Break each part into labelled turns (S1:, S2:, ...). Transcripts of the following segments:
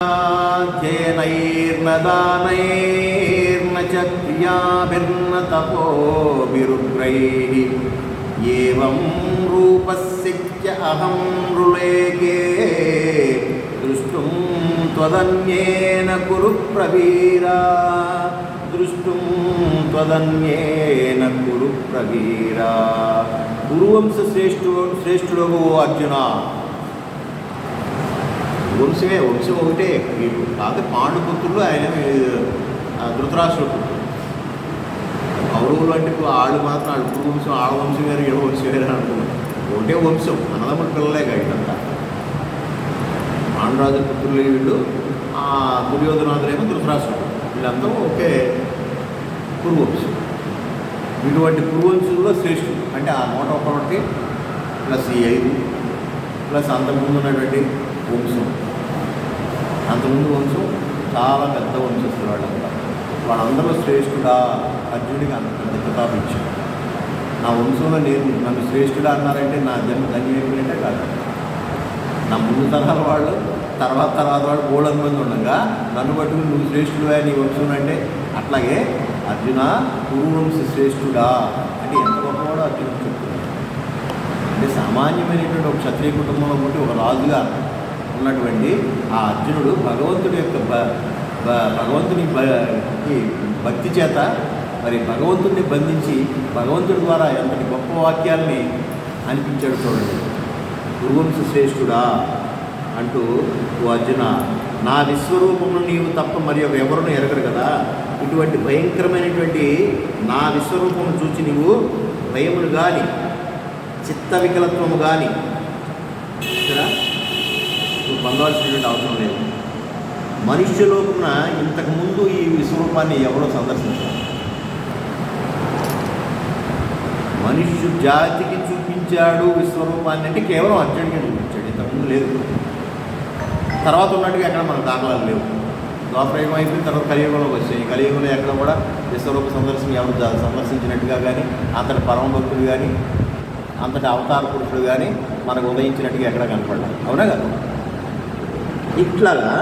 S1: ध्ययनैर्न दानैर्न च क्रियाभिर्न तपोभिरुग्रैः एवं रूपस्य अहं रुलेगे दृष्टुं त्वदन्येन कुरु प्रवीरा दृष्टुं त्वदन्येन कुरु प्रवीरा गुरुवंश श्रेष्ठुडगु अर्जुन వంశమే వంశం ఒకటే వీళ్ళు కాదు పాండుపుత్రులు ఆయన ధృతరాష్ట్రుడు కౌరవులు అంటే ఆళ్ళు మాత్రం ఆళ్ళు పురు వంశం ఆళ్ళ వంశం వేరు ఏడో వంశం వేరు అనుకున్నాం ఒకటే వంశం అన్నదమ్ముల పిల్లలే ఇదంతా పాండురాజు పుత్రులు వీళ్ళు దుర్యోధనాథులేమో ధృతరాష్ట్రుడు వీళ్ళంతా ఒకే పురువంశం ఇటువంటి పురువంశంలో శ్రేష్ఠుడు అంటే ఆ 101 ప్లస్ ఈ 5 ప్లస్ అంతకుముందు ఉన్నటువంటి వంశం అంతకుముందు వంశం చాలా పెద్ద వంశస్థులు వాళ్ళందరూ శ్రేష్ఠుడా అర్జునుడికి అంత పెద్ద కితాబు ఇచ్చాడు. నా వంశంలో నేను నన్ను శ్రేష్ఠుడా అన్నారంటే నా జన్మ ధన్యమైపోయినట్టే కాదు. నా ముందు తరాల వాళ్ళు తర్వాత వాళ్ళు 300 మంది ఉండగా నన్ను పట్టుకుని నువ్వు శ్రేష్ఠుడువా నీ వంశం అంటే అట్లాగే అర్జున కురువంశ శ్రేష్ఠుడా అంటే ఎంత గొప్పవాడో అర్జునుడు చెప్తున్నాడు. అంటే సామాన్యమైనటువంటి ఒక క్షత్రియ కుటుంబంలో పుట్టి ఒక రాజుగా ఉన్నటువంటి ఆ అర్జునుడు భగవంతుడి యొక్క భగవంతుని భక్తి చేత మరి భగవంతుడిని బంధించి భగవంతుడి ద్వారా ఎంతటి గొప్ప వాక్యాల్ని అనిపించాడు. చూడండి, గురువంశ శ్రేష్ఠుడా అంటూ ఓ అర్జున నా విశ్వరూపమును నీవు తప్ప మరి ఎవరును ఎరగరు కదా. ఇటువంటి భయంకరమైనటువంటి నా విశ్వరూపము చూచి నీవు భయములు కానీ చిత్త వికలత్వము కానీ నువ్వు పొందవలసినటువంటి అవసరం లేదు. మనుష్యలోకమున ఇంతకుముందు ఈ విశ్వరూపాన్ని ఎవరో సందర్శించారు. మనుష్య జాతికి చూపించాడు విశ్వరూపాన్ని అంటే కేవలం అర్జునుడికి చూపించాడు, ఇంతకుముందు లేదు. తర్వాత ఉన్నట్టుగా ఎక్కడ మనకు దాఖలాలు లేవు. ద్వాపరయుగం అయిపోయిన తర్వాత కలియుగంలోకి వచ్చాయి. కలియుగంలో ఎక్కడ కూడా విశ్వరూప సందర్శన ఎవరు సందర్శించినట్టుగా కానీ అంతటి పరమ భక్తుడు కానీ అంతటి అవతార పురుషుడు కానీ మనకు ఉదయించినట్టుగా ఎక్కడ కనపడ్డారు. అవునా కదా? ఇట్లాగా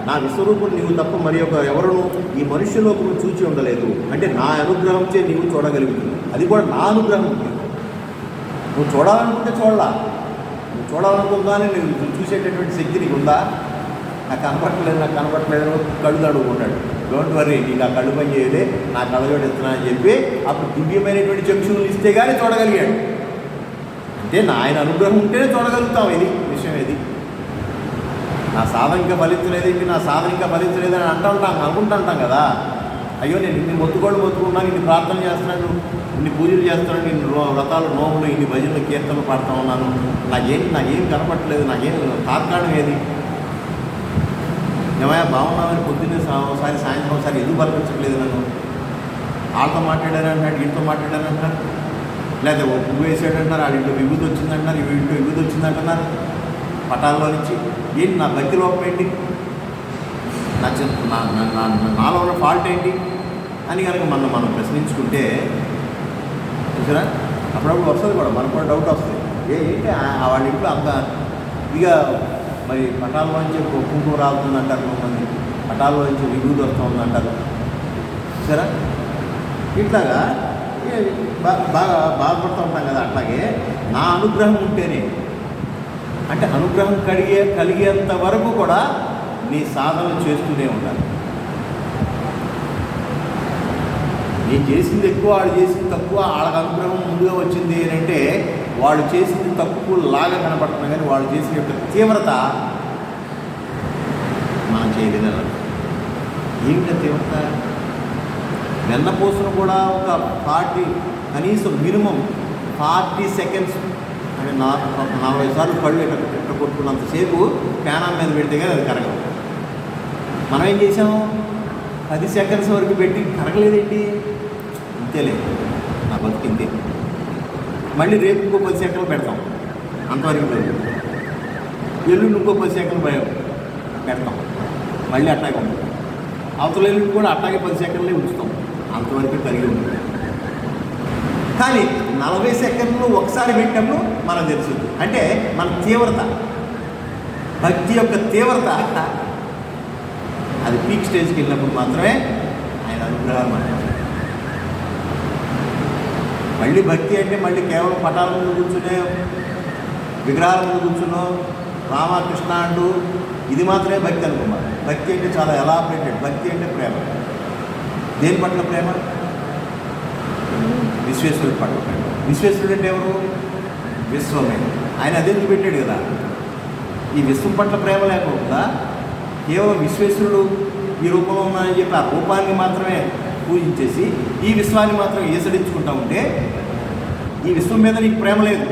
S1: నా విశ్వరూపుడు నీవు తప్ప మరి ఎవరును ఈ మనుష్యలోకము చూచి ఉండలేదు. అంటే నా అనుగ్రహంచే నీవు చూడగలుగుతుంది. అది కూడా నా అనుగ్రహం. నువ్వు చూడాలనుకుంటే చూడాలా, నువ్వు చూడాలనుకుందానే నువ్వు చూసేటటువంటి శక్తి నీకు ఉందా? నాకు కనపట్టలేదు కళ్ళు అడుగుకుంటాడు. డోంట్ వరీ, నీకు ఆ కళ్ళు పని చేయలే, నా కళ్ళజోడు ఎత్తున్నా అని చెప్పి అప్పుడు దివ్యమైనటువంటి చక్షులు ఇస్తే కానీ చూడగలిగాడు. అంటే నా ఆయన అనుగ్రహం ఉంటేనే చూడగలుగుతాం. ఇది విషయం. ఇది నా సాధన ఇంకా ఫలించలేదేంటి, నా సాధన ఇంకా ఫలించలేదని అనుకుంటుంటాం కదా. అయ్యో నేను ఇన్ని మొత్తుకున్నాను, ఇన్ని ప్రార్థనలు చేస్తున్నాను, ఇన్ని పూజలు చేస్తున్నాను, ఇన్ని వ్రతాలు నోములు, ఇన్ని భజనలు కీర్తనలు పాడుతూ ఉన్నాను, నాకేం కనపట్టలేదు, నాకేం తాత్కాలం ఏది? ఏమయ్యా బాగున్నామని పొద్దున్నే ఒకసారి సాయంత్రం ఒకసారి ఎందుకు బలపించట్లేదు? నన్ను వాళ్ళతో మాట్లాడారంటున్నాడు, వీటితో మాట్లాడారంటున్నారు, లేదా ఓ పువ్వు వేసాడంటున్నారు, వాళ్ళింట్లో విభూతి వచ్చిందంటున్నారు, వీటిలో విభూతి వచ్చిందంటున్నారు పటాల్లో నుంచి. ఏంటి నా భక్తి లోపం ఏంటి, నాలో ఉన్న ఫాల్ట్ ఏంటి అని కనుక మనం ప్రశ్నించుకుంటే చూసారా అప్పుడప్పుడు వస్తుంది కూడా, మనకు కూడా డౌట్ వస్తుంది. ఏంటి వాళ్ళ ఇంట్లో అంత ఇదిగా మరి పటాల్లో నుంచి కుంకుమ రాలుతుందంటారు కొంతమంది, పటాల్లో నుంచి విభూతి వస్తుందంటారు. చూసారా ఇట్లాగా బాగా బాధపడుతూ ఉంటాం కదా. అట్లాగే నా అనుగ్రహం ఉంటేనే, అంటే అనుగ్రహం కలిగేంత వరకు కూడా నీ సాధన చేస్తూనే ఉండాలి. నేను చేసింది ఎక్కువ, వాడు చేసింది తక్కువ, వాళ్ళకి అనుగ్రహం ముందుగా వచ్చింది అని అంటే వాడు చేసింది తక్కువ లాగా కనపడుతున్నా కానీ వాడు చేసిన యొక్క తీవ్రత మనం చేయలేదు. ఏమిటా తీవ్రత? వెన్నపూసను కూడా ఒక 40 కనీసం మినిమం 40 సెకండ్స్ అంటే 40 సార్లు కళ్ళు ఎట్ట కొట్టుకున్నంతసేపు ప్యానం మీద పెడితే కానీ అది కరగదు. మనం ఏం చేసాము, 10 సెకండ్స్ వరకు పెట్టి కరగలేదేంటి, ఇంతేలేదు నా బతికింది. మళ్ళీ రేపు ఇంకో 10 సెకండ్లు పెడతాం, అంతవరకు లేదు. ఎల్లుండి ఇంకో 10 సెకండ్లు పెడతాం, మళ్ళీ అట్టాగే ఉంటుంది. అవతల ఎల్లుండి కూడా అట్టాగే 10 సెకండ్లే ఉంచుతాం, అంతవరకు కలిగి ఉంటుంది. కానీ 40 సెకండ్లు ఒకసారి పెట్టినప్పుడు మనకు తెలుస్తుంది. అంటే మన తీవ్రత, భక్తి యొక్క తీవ్రత పీక్ స్టేజ్కి వెళ్ళినప్పుడు మాత్రమే ఆయన అనుగ్రహాలు మనం. మళ్ళీ భక్తి అంటే మళ్ళీ కేవలం పటాల ముందు కూర్చునే, విగ్రహాల ముందు కూర్చున్నో రామకృష్ణ అంటూ ఇది మాత్రమే భక్తి అనుకున్నారు. భక్తి అంటే చాలా ఎలాబరేటెడ్. భక్తి అంటే ప్రేమ. దేని పట్ల ప్రేమ? విశ్వేశ్వరుడి పట్ల ప్రేమ. విశ్వేశ్వరుడు అంటే ఎవరు? విశ్వమే. ఆయన అదే పెట్టాడు కదా. ఈ విశ్వం పట్ల ప్రేమ లేకుండా కేవలం విశ్వేశ్వరుడు ఈ రూపంలో ఉన్నాయని చెప్పి ఆ రూపాన్ని మాత్రమే పూజించేసి ఈ విశ్వాన్ని మాత్రం ఏసడించుకుంటా ఉంటే ఈ విశ్వం మీద నీకు ప్రేమ లేదు.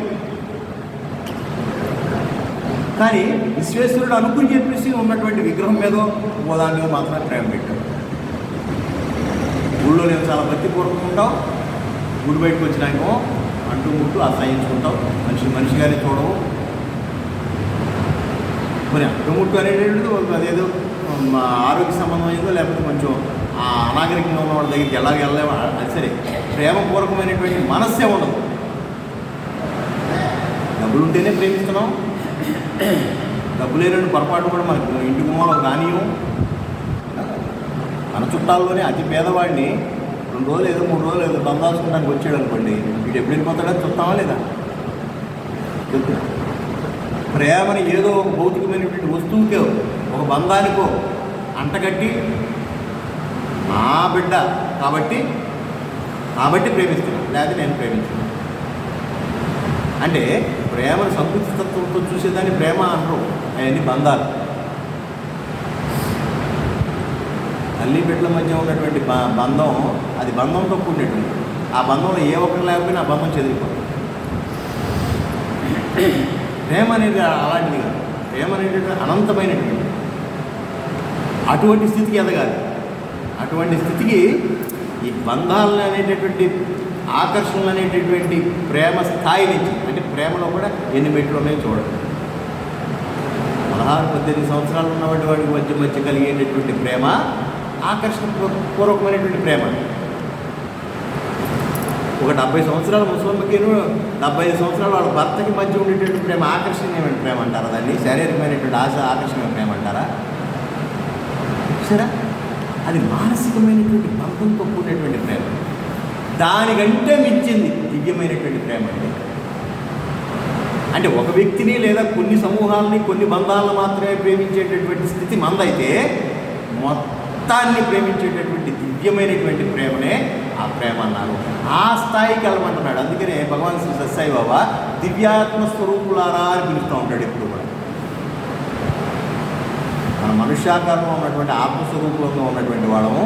S1: కానీ విశ్వేశ్వరుడు అనుకుని చెప్పేసి ఉన్నటువంటి విగ్రహం మీదో దాని మీద మాత్రమే ప్రేమ పెట్టాడు. ఊళ్ళో నేను చాలా భక్తిపూర్వకంగా ఉంటావు, గుడి బయటకు వచ్చినాకేమో అంటూ ముట్టు అసహించుకుంటావు, మనిషిగానే చూడవు. మరి అంటుముట్టు అనేటువంటిది అదేదో ఆరోగ్య సంబంధమైందో లేకపోతే కొంచెం అనాగరికంగా ఉన్న వాళ్ళ దగ్గరికి ఎలాగ వెళ్ళలేమో అది సరే. ప్రేమపూర్వకమైనటువంటి మనస్సే ఉండదు. డబ్బులు ఉంటేనే ప్రేమిస్తున్నాం. డబ్బు లేని పొరపాటు కూడా మనకు ఇంటి గుమ్మంలో కానీయం. మన చుట్టాల్లోనే అతి పేదవాడిని 2 రోజులు ఏదో 3 రోజులు ఏదో బందాల్చుకోవడానికి వచ్చాడు అనుకోండి, వీడు ఎప్పుడు వెళ్ళిపోతాడో చూస్తామా లేదా? చెప్తున్నా. ప్రేమని ఏదో ఒక భౌతికమైనటువంటి వస్తువుకో ఒక బంధానికో అంటగట్టి నా బిడ్డ కాబట్టి ప్రేమిస్తున్నాను, లేకపోతే నేను ప్రేమించాను అంటే ప్రేమను సంతృప్తి తత్వంతో చూసేదాన్ని ప్రేమ అనరు. అవన్నీ బంధాలు. తల్లి బిడ్డల మధ్య ఉన్నటువంటి బంధం అది బంధంతో కూడినటువంటి. ఆ బంధంలో ఏ ఒక్కరు లేకపోయినా ఆ బంధం చెదిరిపోతుంది. ప్రేమ అనేది అలాంటిది కాదు. ప్రేమ అనేటువంటి అనంతమైనటువంటి అటువంటి స్థితికి ఎదగాలి. అటువంటి స్థితికి ఈ బంధాలను అనేటటువంటి ఆకర్షణలు అనేటటువంటి ప్రేమ స్థాయి నుంచి, అంటే ప్రేమలో కూడా ఎన్ని మెట్లు ఉన్నాయో చూడండి. 16-18 సంవత్సరాలు ఉన్నటువంటి వాడికి మధ్య కలిగేటటువంటి ప్రేమ ఆకర్షణ పూర్వకమైనటువంటి ప్రేమ. ఒక 70 సంవత్సరాల ముసలమ్మకి 75 సంవత్సరాల వాళ్ళ భర్తకి మధ్య ఉండేటువంటి ప్రేమ ఆకర్షణీయమైన ప్రేమ అంటారా? దాన్ని శారీరకమైనటువంటి ఆశ ఆకర్షణీయమైన ప్రేమ అంటారా? సరే, అది మానసికమైనటువంటి బంధంతో కూడినటువంటి ప్రేమ. దానికంటే మించింది దివ్యమైనటువంటి ప్రేమ అంటే ఒక వ్యక్తిని లేదా కొన్ని సమూహాలని కొన్ని బంధాలను మాత్రమే ప్రేమించేటటువంటి స్థితి మందైతే మొత్తాన్ని ప్రేమించేటటువంటి దివ్యమైనటువంటి ప్రేమనే ఆ ప్రేమ అన్నారు. ఆ స్థాయికి వెళ్ళమంటున్నాడు. అందుకనే భగవాన్ శ్రీ సత్యసాయి బాబా దివ్యాత్మ స్వరూపులారా అని పిలుస్తూ ఉంటాడు ఎప్పుడు కూడా. మన మనుష్యాకారంలో ఉన్నటువంటి ఆత్మస్వరూపంలో ఉన్నటువంటి వాళ్ళము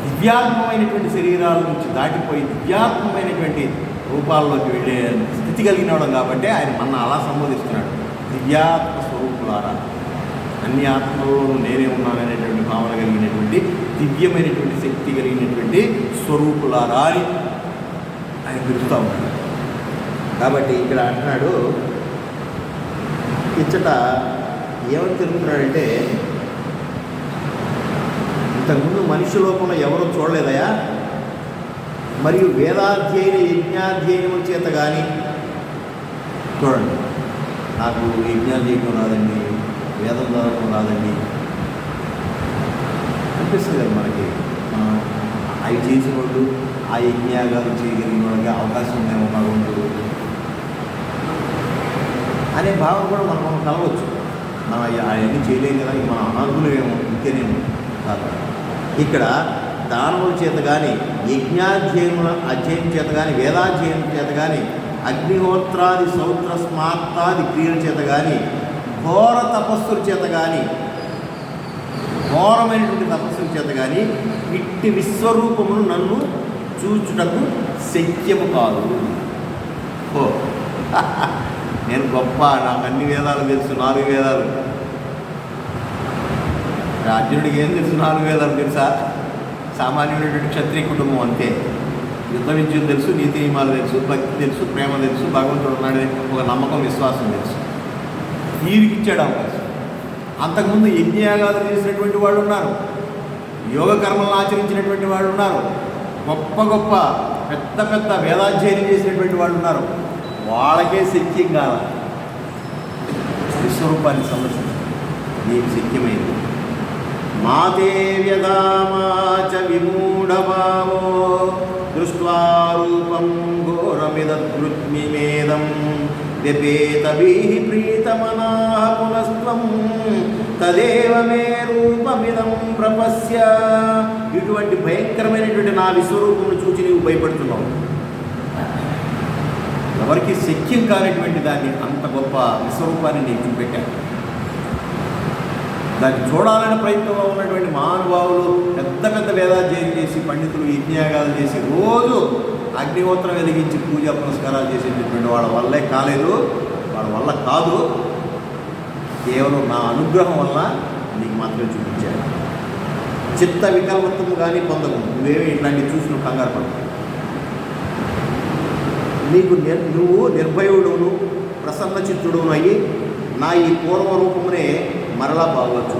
S1: దివ్యాత్మమైనటువంటి శరీరాల నుంచి దాటిపోయి దివ్యాత్మమైనటువంటి రూపాల్లోకి వెళ్ళే స్థితి కలిగిన వాళ్ళం కాబట్టి ఆయన మన అలా సంబోధిస్తున్నాడు. దివ్యాత్మ స్వరూపులారా, అన్ని ఆత్మలోనూ నేనే ఉన్నాననేటువంటి భావన కలిగినటువంటి దివ్యమైనటువంటి శక్తి కలిగినటువంటి స్వరూపులారా అని ఆయన పిలుస్తూ ఉన్నాడు. కాబట్టి ఇక్కడ అంటున్నాడు, ఇచ్చట ఏమని తెలుపుతున్నాడంటే, ఇంతకుముందు మనిషి లోకంలో ఎవరూ చూడలేదయా, మరియు వేదాధ్యయన యజ్ఞాధ్యయనం చేత కానీ. చూడండి, నాకు యజ్ఞాలు చేయడం రాదండి, వేదం చదవడం రాదండి అనిపిస్తుంది కదా మనకి. అవి చేసిన వాళ్ళు ఆ యజ్ఞాగాలు చేయగలిగిన వాళ్ళకి అవకాశం ఉందేమో భగవంతుడు అనే భావం కూడా మనం కలవచ్చు. మనం అవన్నీ చేయలేం కదా, మనం అనాథులేమో ఇంకేనేమో కాదు. ఇక్కడ దానముల చేత కానీ, యజ్ఞాధ్యయముల అధ్యయనం చేత కానీ, వేదాధ్యయనం చేత కానీ, అగ్నిహోత్రాది సౌత్ర స్మార్తాది క్రియల చేత కానీ, ఘోర తపస్సుల చేత కానీ, ఘోరమైనటువంటి తపస్సుల చేత కానీ ఇట్టి విశ్వరూపమును నన్ను చూచుటకు శక్యము కాదు. ఓ నేను గొప్ప, నాకు అన్ని వేదాలు తెలుసు, 4 వేదాలు. అర్జునుడికి ఏం తెలుసు? 4 వేదాలు తెలుసా? సామాన్యమైనటువంటి క్షత్రియ కుటుంబం అంతే. యుద్ధ విద్యను తెలుసు, నీతి నియమాలు తెలుసు, భక్తి తెలుసు, ప్రేమ తెలుసు, భగవంతుడు ఉన్నాడని ఒక నమ్మకం, విశ్వాసం తెలుసు. వీరికి ఇచ్చాడు అవకాశం. అంతకుముందు యజ్ఞయాగాలు చేసినటువంటి వాళ్ళు ఉన్నారు, యోగ కర్మలను ఆచరించినటువంటి వాళ్ళు ఉన్నారు, గొప్ప గొప్ప పెద్ద పెద్ద వేదాధ్యయనం చేసినటువంటి వాళ్ళు ఉన్నారు. వాళ్ళకే శక్యం కాల విశ్వరూపాన్ని సందర్శించారు. నీకు శక్యమైంది, మాతే వ్యధామా చ విమూఢభావో దృష్ట్వా రూపం ఘోరమిదద్రుగ్నిమేదం వ్యపేతభిః ప్రీతమనాః పునస్త్వం తదేవ మే రూపమిదం ప్రపశ్య. ఇటువంటి భయంకరమైనటువంటి నా విశ్వరూపమును చూసి నీవు భయపడుతున్నావు. ఎవరికి శక్యం కానటువంటి దాన్ని, అంత గొప్ప విశ్వరూపాన్ని నేను చూపెట్టాను. దాన్ని చూడాలని ప్రయత్నంలో ఉన్నటువంటి మహానుభావులు పెద్ద పెద్ద వేదాధ్యయనం చేసి, పండితులు యజ్ఞయాగాలు చేసి, రోజు అగ్నిహోత్రం వెలిగించి పూజా పునస్కారాలు చేసేటటువంటి వాళ్ళ వల్లే కాలేదు, వాళ్ళ వల్ల కాదు. కేవలం నా అనుగ్రహం వల్ల నీకు మాత్రమే చూపించాను. చిత్త వికల్పత్వం కానీ పొందకు. నువ్వేమి ఇట్లాంటివి చూసి నువ్వు కంగారు పడతావు. నువ్వు నిర్భయుడును ప్రసన్న చిత్తుడును అయ్యి నా ఈ పూర్వరూపమునే మరలా బాగవచ్చు.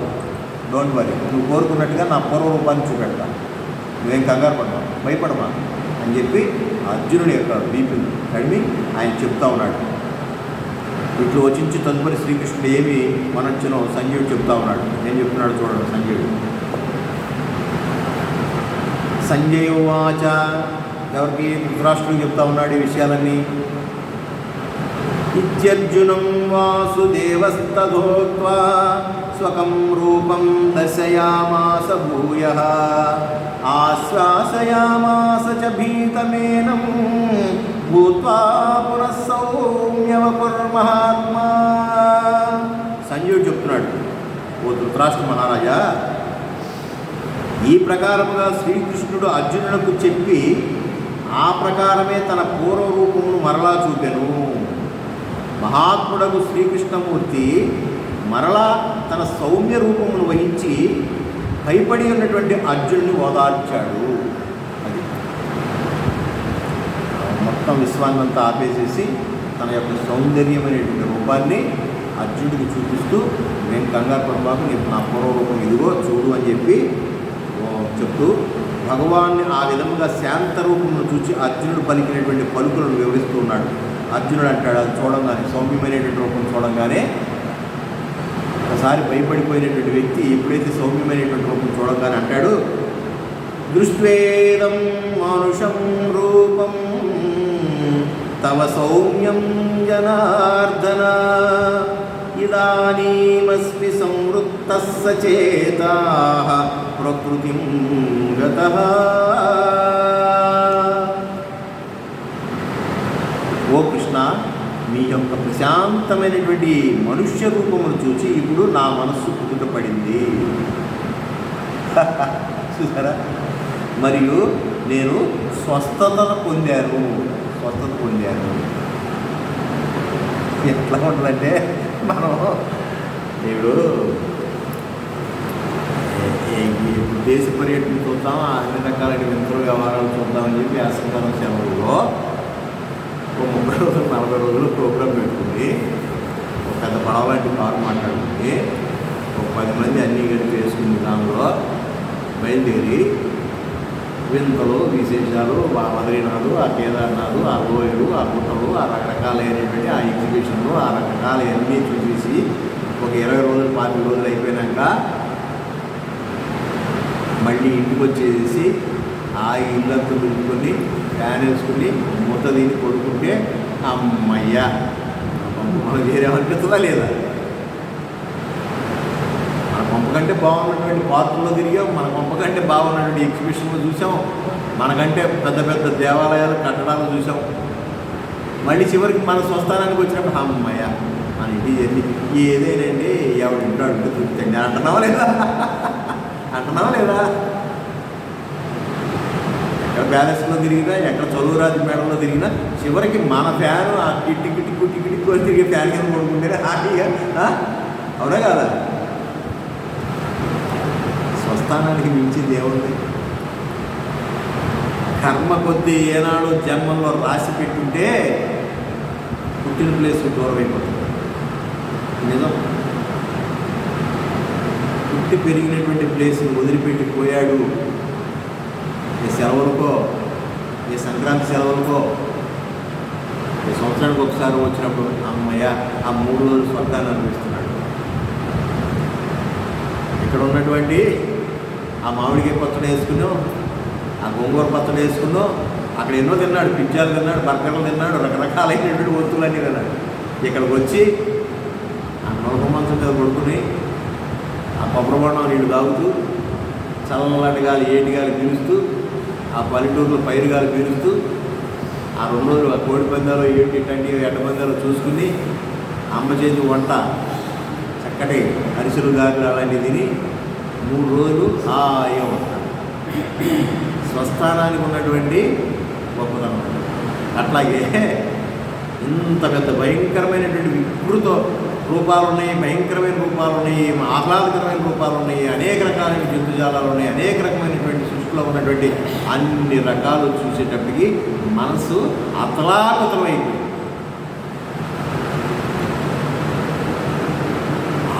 S1: డోంట్ వరీ, నువ్వు కోరుకున్నట్టుగా నా పూర్వరూపాన్ని చూపెడతా. నువ్వేం కంగారు పడ్డావు, భయపడమా అని చెప్పి అర్జునుడి యొక్క బీపీని కడిమి ఆయన చెప్తా ఉన్నాడు. ఇట్లు వచించి తదుపరి శ్రీకృష్ణుడు ఏమి మనొచ్చినో సంజయుడు చెప్తా ఉన్నాడు. నేను చెప్తున్నాడు చూడండి. సంజయుడు సంజయ ఉవాచ, ఎవరికి? ధృతరాష్ట్రుడికి చెప్తా ఉన్నాడు ఈ విషయాలన్నీ. ఇత్యర్జునం వాసుదేవస్తథోక్త్వా స్వకం రూపం దర్శయామాస భూయః ఆశ్వాసయామాస చ భీతమేనం భూత్వా పునః సౌమ్యవపుర్మహాత్మా. సంజయుడు చెప్తున్నాడు, ఓ ధృతరాష్ట్ర మహారాజా, ఈ ప్రకారముగా శ్రీకృష్ణుడు అర్జునులకు చెప్పి ఆ ప్రకారమే తన పూర్వరూపమును మరలా చూపెను. మహాత్ముడకు శ్రీకృష్ణమూర్తి మరలా తన సౌమ్య రూపమును వహించి భయపడి ఉన్నటువంటి అర్జునుడిని ఓదార్చాడు. అది మొత్తం విశ్వాన్నంతా ఆపేసేసి తన యొక్క సౌందర్యమైనటువంటి రూపాన్ని అర్జునుడికి చూపిస్తూ, నేను కంగారు పడబాకు, నీకు నా పూర్వరూపం ఇదిగో చూడు అని చెప్పి చెప్తూ భగవాన్ని ఆ విధముగా శాంత రూపమును చూసి అర్జునుడు పలికినటువంటి పలుకులను వివరిస్తూ ఉన్నాడు. అర్జునుడు అంటాడు, అది చూడంగానే, సౌమ్యమైనటువంటి రూపం చూడంగానే, ఒకసారి భయపడిపోయినటువంటి వ్యక్తి ఎప్పుడైతే సౌమ్యమైనటువంటి రూపం చూడంగానే అంటాడు, దృష్ట్వేదం మానుషం రూపం తవ సౌమ్యం జనార్దన ఇదానీమస్మి సంవృత్తః సచేతాః ప్రకృతిం గతః. ఓ కృష్ణ, మీ యొక్క ప్రశాంతమైనటువంటి మనుష్య రూపమును చూసి ఇప్పుడు నా మనస్సు కుదుటపడింది. చూసారా? మరియు నేను స్వస్థత పొందాను. ఎట్లా ఉంటుందంటే, మనం ఇప్పుడు దేశ పర్యటన చూద్దాం, అన్ని రకాలైన వింతలు వ్యవహారాలు చూద్దామని చెప్పి ఆశీర్వాదం సెలవులో ఒక 30 రోజులు 40 రోజులు ప్రోగ్రాం పెట్టుకుని ఒక పెద్ద పడవ లాంటి కారు మాట్లాడుకుని ఒక 10 మంది అన్నీ గడిపి వేసుకుని దానిలో బయలుదేరి వింతలు విశేషాలు, ఆ బద్రీనాథు, ఆ కేదార్నాథ్, ఆ లోయలు, ఆ గుట్టలు, ఆ రకరకాలైనటువంటి ఆ ఎగ్జిబిషన్లు, ఆ రకరకాలన్నీ చూసేసి ఒక 20 రోజులు 40 రోజులు అయిపోయినాక మళ్ళీ ఇంటికి వచ్చేసి ఆ ఇల్లంతా దులుపుకొని ఫ్యాన్ వేసుకుని ముద్ద దీన్ని కొడుకుంటే అమ్మయ్యా మనం చేరేమనిపిస్తుందా లేదా? మన పంప కంటే బాగున్నటువంటి పార్కుల్లో తిరిగాం, మన పంప కంటే బాగున్నటువంటి ఎగ్జిబిషన్లో చూసాం, మనకంటే పెద్ద పెద్ద దేవాలయాలు కట్టడాలు చూసాం. మళ్ళీ చివరికి మన స్వస్థానానికి వచ్చినప్పుడు అమ్మయ్య మన ఇంటికి వెళ్ళి ఏదేనండి ఎవడు ఇంట్లో అడుగుతూ చూపించండి అంటున్నావా లేదా? ఎక్కడ ప్యాలెస్లో తిరిగినా, ఎక్కడ చదువురాజు మేడంలో తిరిగినా చివరికి మన ఫ్యాను ఆ టిక్కు తిరిగే ఫ్యాన్ కింద కొడుకుంటేనే హ్యాపీగా. అవునా కదా? స్వస్థానానికి మించింది ఏముంది? కర్మ కొద్దీ ఏనాడు జన్మంలో రాసి పెట్టుంటే పుట్టిన ప్లేస్ దూరం అయిపోతుంది. నిజం. పుట్టి పెరిగినటువంటి ప్లేస్ని వదిలిపెట్టి పోయాడు. ఈ సెలవులకో, ఈ సంక్రాంతి సెలవులకో, ఈ సంవత్సరానికి ఒకసారి వచ్చినప్పుడు అమ్మయ్య ఆ 3 రోజులు స్వర్గాన్ని అనిపిస్తున్నాడు. ఇక ఇక్కడ ఉన్నటువంటి ఆ మామిడికాయ పచ్చడి వేసుకున్నాం, ఆ గోంగూర పచ్చడి వేసుకున్నాం, అక్కడ ఎన్నో తిన్నాడు, పిజ్జాలు తిన్నాడు, బర్గర్లు తిన్నాడు, రకరకాలైనటువంటి వస్తువులన్నీ తిన్నాడు. ఇక్కడికి వచ్చి ఆ నొలక మంచం మీద పడుకుని ఆ కొబ్బరి బొండం నీళ్ళు తాగుతూ చల్లటి గాలి ఏటి గాలి పీలుస్తూ ఆ పల్లెటూరులో పైరు గాలి పీలుస్తూ ఆ 2 రోజులు ఆ కోడి పందాలు ఏంటి ఎడ్డ పందాలు చూసుకుని అమ్మ చేతి వంట చక్కటి అరిసెలు గారెలు అలాంటివి తిని 3 రోజులు హాయిగా ఉంటాడు. స్వస్థానానికి ఉన్నటువంటి గొప్పతనం. అట్లాగే ఇంత పెద్ద భయంకరమైనటువంటి వికృత రూపాలు ఉన్నాయి, భయంకరమైన రూపాలు ఉన్నాయి, ఆహ్లాదకరమైన రూపాలు ఉన్నాయి, అనేక రకాలైన జంతుజాలాలు ఉన్నాయి, అనేక రకమైనటువంటి సృష్టిలో ఉన్నటువంటి అన్ని రకాలు చూసేటప్పటికి మనసు అతలాకుతలమైంది.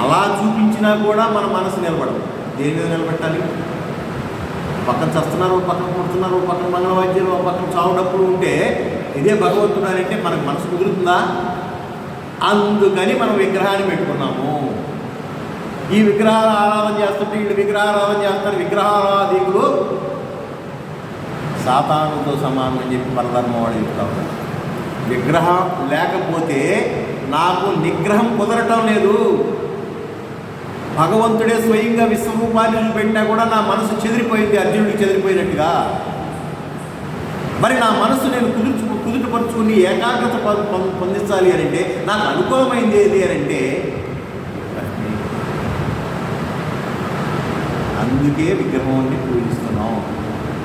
S1: అలా చూపించినా కూడా మన మనసు నిలబడదు. దేని మీద నిలబెట్టాలి? పక్కన చస్తున్నారు, పక్కన పుడుతున్నారు, పక్కన మంగళవాద్యాలు, పక్కన చావు డప్పులు ఉంటే ఇదే భగవంతుడు అని అంటే మనకు మనసు కుదురుతుందా? అందుకని మనం విగ్రహాన్ని పెట్టుకున్నాము. ఈ విగ్రహాల ఆరాధన చేస్తుంటే వీళ్ళు విగ్రహారాధన చేస్తారు. విగ్రహారాధికులు సాతానుతో సమానం అని చెప్పి పరధర్మం వాడు చెప్తా ఉంటారు. విగ్రహం లేకపోతే నాకు నిగ్రహం కుదరటం లేదు. భగవంతుడే స్వయంగా విశ్వరూపాన్ని పెట్టినా కూడా నా మనసు చెదిరిపోయింది, అర్జునుడికి చెదిరిపోయినట్టుగా. మరి నా మనసు నేను కుదుటపరుచుకుని ఏకాగ్రత పొందించాలి అని అంటే నాకు అనుకూలమైంది ఏది అని అంటే అందుకే విగ్రహాన్ని పూజిస్తున్నాం.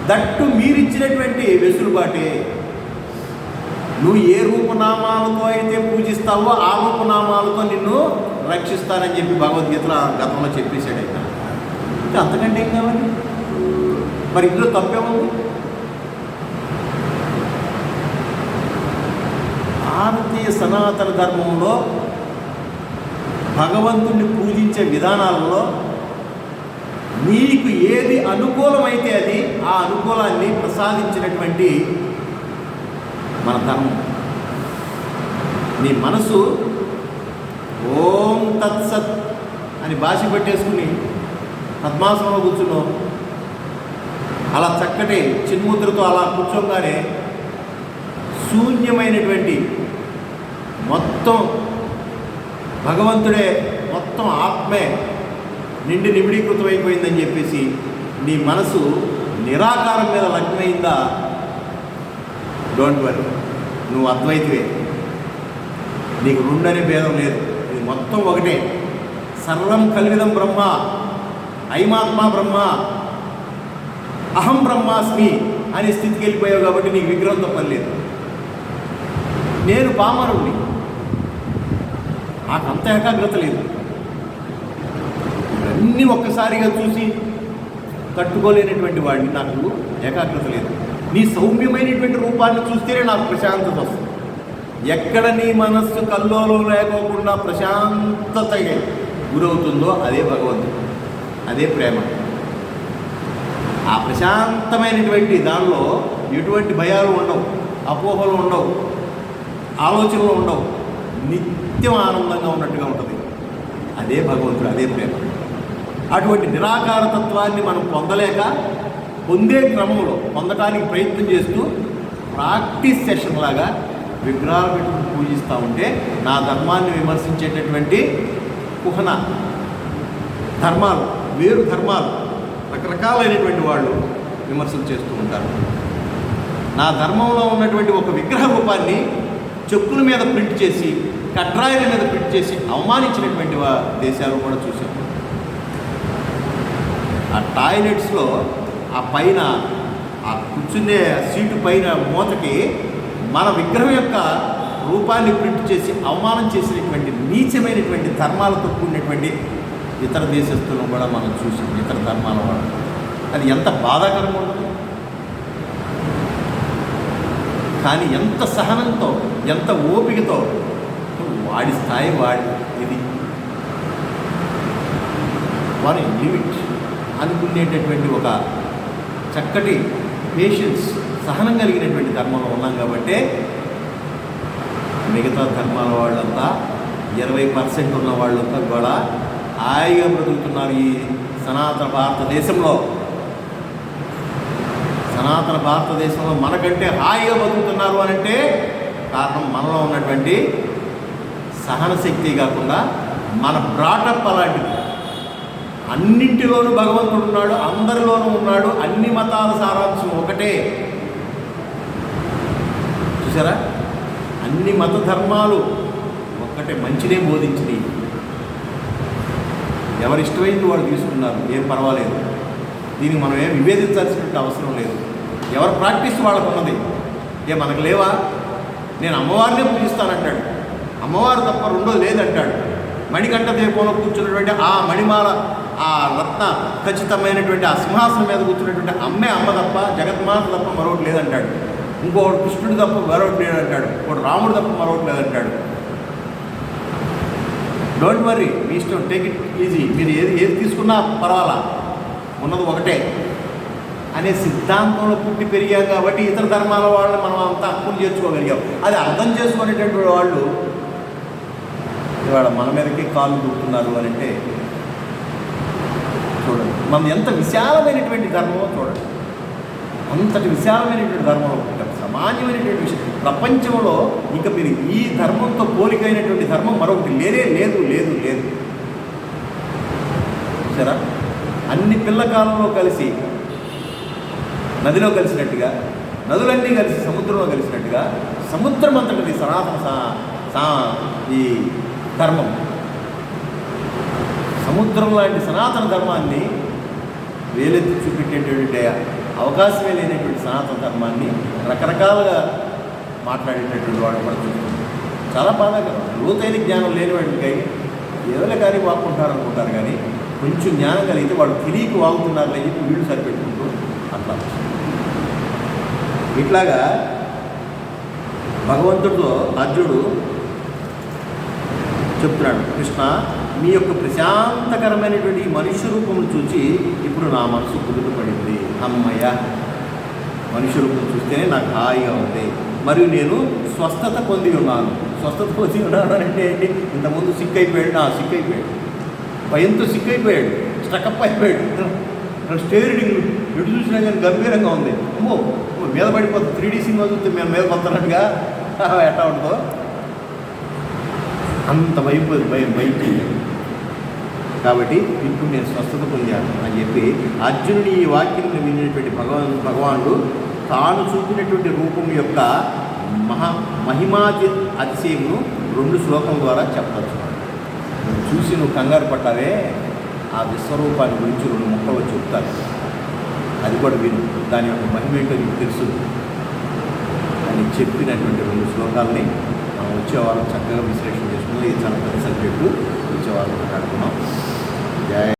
S1: దట్టు మీరిచ్చినటువంటి వెసులుబాటే. నువ్వు ఏ రూపనామాలతో అయితే పూజిస్తావో ఆ రూపనామాలతో నిన్ను రక్షిస్తానని చెప్పి భగవద్గీతలో గతంలో చెప్పేశాడు. అయితే ఇంకా అంతకంటే ఏం కావాలి? మరి ఇందులో తప్పేముంది? భారతీయ సనాతన ధర్మంలో భగవంతుణ్ణి పూజించే విధానాలలో నీకు ఏది అనుకూలమైతే అది ఆ అనుకూలాన్ని ప్రసాదించినటువంటి మన ధర్మం. నీ మనసు ఓం తత్సత్ అని భాష పెట్టేసుకుని పద్మాసనంలో కూర్చున్నావు. అలా చక్కటి చిన్ముద్రతో అలా కూర్చోగానే శూన్యమైనటువంటి మొత్తం భగవంతుడే, మొత్తం ఆత్మే నిండి నిబిడీకృతమైపోయిందని చెప్పేసి నీ మనసు నిరాకారం మీద లగ్నమైందా? డోంట్ వరీ, నువ్వు అద్వైతవే. నీకు రెండనే భేదం లేదు. ఇది మొత్తం ఒకటే. సర్వం కల్విదం బ్రహ్మ, ఐమాత్మ బ్రహ్మ, అహం బ్రహ్మాస్మి అనే స్థితికి వెళ్ళిపోయావు కాబట్టి నీకు విగ్రహంతో పని లేదు. నేను పామరుణ్ణి, నాకు అంత ఏకాగ్రత లేదు. ఇవన్నీ ఒక్కసారిగా చూసి తట్టుకోలేనటువంటి వాడిని, నాకు ఏకాగ్రత లేదు. నీ సౌమ్యమైనటువంటి రూపాన్ని చూస్తేనే నాకు ప్రశాంతత వస్తుంది. ఎక్కడ నీ మనస్సు కల్లోలం లేకోకుండా ప్రశాంతతగా గురవుతుందో అదే భగవంతుడు, అదే ప్రేమ. ఆ ప్రశాంతమైనటువంటి దానిలో ఎటువంటి భయాలు ఉండవు, అపోహలు ఉండవు, ఆలోచనలు ఉండవు, నిత్యం ఆనందంగా ఉన్నట్టుగా ఉంటుంది. అదే భగవంతుడు, అదే ప్రేమ. అటువంటి నిరాకారతత్వాన్ని మనం పొందలేక పొందే క్రమంలో పొందటానికి ప్రయత్నం చేస్తూ ప్రాక్టీస్ సెషన్ లాగా విగ్రహాలు పెట్టుకుని పూజిస్తూ ఉంటే నా ధర్మాన్ని విమర్శించేటటువంటి కుహన ధర్మాలు, వేరు ధర్మాలు, రకరకాలైనటువంటి వాళ్ళు విమర్శలు చేస్తూ ఉంటారు. నా ధర్మంలో ఉన్నటువంటి ఒక విగ్రహ రూపాన్ని చెక్కుల మీద ప్రింట్ చేసి, కట్రాయిల మీద ప్రింట్ చేసి అవమానించినటువంటి దేశాలు కూడా చూశాం. ఆ టాయిలెట్స్లో ఆ పైన ఆ కూర్చునే సీటు పైన మూతకి మన విగ్రహం యొక్క రూపాన్ని ప్రింట్ చేసి అవమానం చేసినటువంటి నీచమైనటువంటి ధర్మాలతో కూడినటువంటి ఇతర దేశస్తులను కూడా మనం చూసాం, ఇతర ధర్మాల వాళ్ళు. అది ఎంత బాధాకరంగా ఉంటుంది. కానీ ఎంత సహనంతో, ఎంత ఓపికతో, వాడి స్థాయి వాడి, ఇది వారి లిమిట్ అనుకునేటటువంటి ఒక చక్కటి పేషెన్స్, సహనం కలిగినటువంటి ధర్మంలో ఉన్నాం కాబట్టి మిగతా ధర్మాల వాళ్ళంతా 20% ఉన్న వాళ్ళంతా కూడా హాయిగా బ్రతుకుతున్నారు ఈ సనాతన భారతదేశంలో మనకంటే హాయిగా బతుకుతున్నారు అని అంటే కారణం మనలో ఉన్నటువంటి సహన శక్తి కాకుండా మన బ్రాటప్ అలాంటిది. అన్నింటిలోనూ భగవంతుడు ఉన్నాడు, అందరిలోనూ ఉన్నాడు, అన్ని మతాల సారాంశం ఒకటే. చూసారా, అన్ని మత ధర్మాలు ఒక్కటే, మంచినే బోధించినవి. ఎవరు ఇష్టమైంది వాళ్ళు తీసుకున్నారు, ఏం పర్వాలేదు. దీనికి మనం ఏం విభేదించాల్సిన అవసరం లేదు. ఎవరు ప్రాక్టీస్ వాళ్ళకు ఉన్నది. మనకు లేవా? నేను అమ్మవారినే పూజిస్తానంటాడు, అమ్మవారు తప్ప రెండోది లేదంటాడు. మణికంఠ దీపంలో కూర్చున్నటువంటి ఆ మణిమాల, ఆ రత్న ఖచ్చితమైనటువంటి ఆ సింహాసనం మీద కూర్చున్నటువంటి అమ్మ తప్ప, జగన్మాత తప్ప మరొకటి లేదంటాడు. ఇంకోటి కృష్ణుడు తప్ప మరొకటి లేదంటాడు. ఇంకోటి రాముడు తప్ప మరొకటి లేదంటాడు. డోంట్ వర్రీ, మీ ఇష్టం, టేక్ ఇట్ ఈజీ. మీరు ఏది తీసుకున్నా పర్వాలా, ఉన్నది ఒకటే అనే సిద్ధాంతంలో పుట్టి పెరిగాం కాబట్టి ఇతర ధర్మాల వాళ్ళని మనం అంత హక్కులు చేర్చుకోగలిగాం. అది అర్థం చేసుకునేటటువంటి వాళ్ళు ఇవాళ మన మీదకి కాళ్ళు దూకుతున్నారు అని అంటే చూడండి, మనం ఎంత విశాలమైనటువంటి ధర్మమో చూడండి. అంతటి విశాలమైనటువంటి ధర్మంలో పుట్టాం. సామాన్యమైనటువంటి విషయం ప్రపంచంలో ఇంకా మీరు ఈ ధర్మంతో పోలికైనటువంటి ధర్మం మరొకటి లేదు. సరే, అన్ని పిల్లకాలంలో కలిసి నదిలో కలిసినట్టుగా, నదులన్నీ కలిసి సముద్రంలో కలిసినట్టుగా, సముద్రం అంతటిది సనాతన ఈ ధర్మం, సముద్రం లాంటి సనాతన ధర్మాన్ని వేలెత్తి చూపెట్టేటువంటి అవకాశమే లేనటువంటి సనాతన ధర్మాన్ని రకరకాలుగా మాట్లాడేటటువంటి వాడు కూడా చూస్తుంది. చాలా బాధాకరం. లోతైన జ్ఞానం లేని వాడికి ఏదైనా కానీ వాడుకుంటారనుకుంటారు, కానీ కొంచెం జ్ఞానం కలిగితే వాడు తిరిగి వాగుతున్నారు అని చెప్పి వీళ్ళు సరిపెట్టుకుంటూ అట్లా. ఇట్లాగా భగవంతుడితో అర్జునుడు చెప్తున్నాడు, కృష్ణ, మీ యొక్క ప్రశాంతకరమైనటువంటి ఈ మనుష్య రూపమును చూసి ఇప్పుడు నా మనసు కుదుటపడింది. అమ్మయ్య, మనుష్య రూపం చూస్తేనే నాకు హాయిగా ఉంది, మరియు నేను స్వస్థత పొంది ఉన్నాను. స్వస్థత పొంది ఉన్నాను అంటే ఏంటి? ఇంతకుముందు సిక్కైపోయాడు, భయంతో సిక్కైపోయాడు, స్టకప్ అయిపోయాడు. స్టేరింగ్ ఎటు చూసినా కానీ గంభీరంగా ఉంది. అమ్మో మీద పడిపోతుంది. 3D సినిమా చూస్తే మేము మీద పడుతున్నట్టుగా ఎట్లా ఉంటుందో అంత భయం. కాబట్టి ఇప్పుడు నేను స్వస్థత పొందాను అని చెప్పి అర్జునుడి ఈ వాక్యం వినేటువంటి భగవానుడు తాను చూపినటువంటి రూపం యొక్క మహిమాది అతిశయమును 2 శ్లోకం ద్వారా చెప్పదలుచున్నాడు. చూసి నువ్వు కంగారు పట్టావే, ఆ విశ్వరూపాన్ని గురించి 2 ముక్కలు చెప్తాను, అది కూడా విను, దాని యొక్క మహిమ ఏంటో నీకు తెలుసు అని చెప్పినటువంటి 2 శ్లోకాలని మనం వచ్చేవారం చక్కగా విశ్లేషణ చేసుకున్నాం. ఇది చాలా పెద్ద సబ్జెక్టు, వచ్చేవారం మాట్లాడుకున్నాం. జయ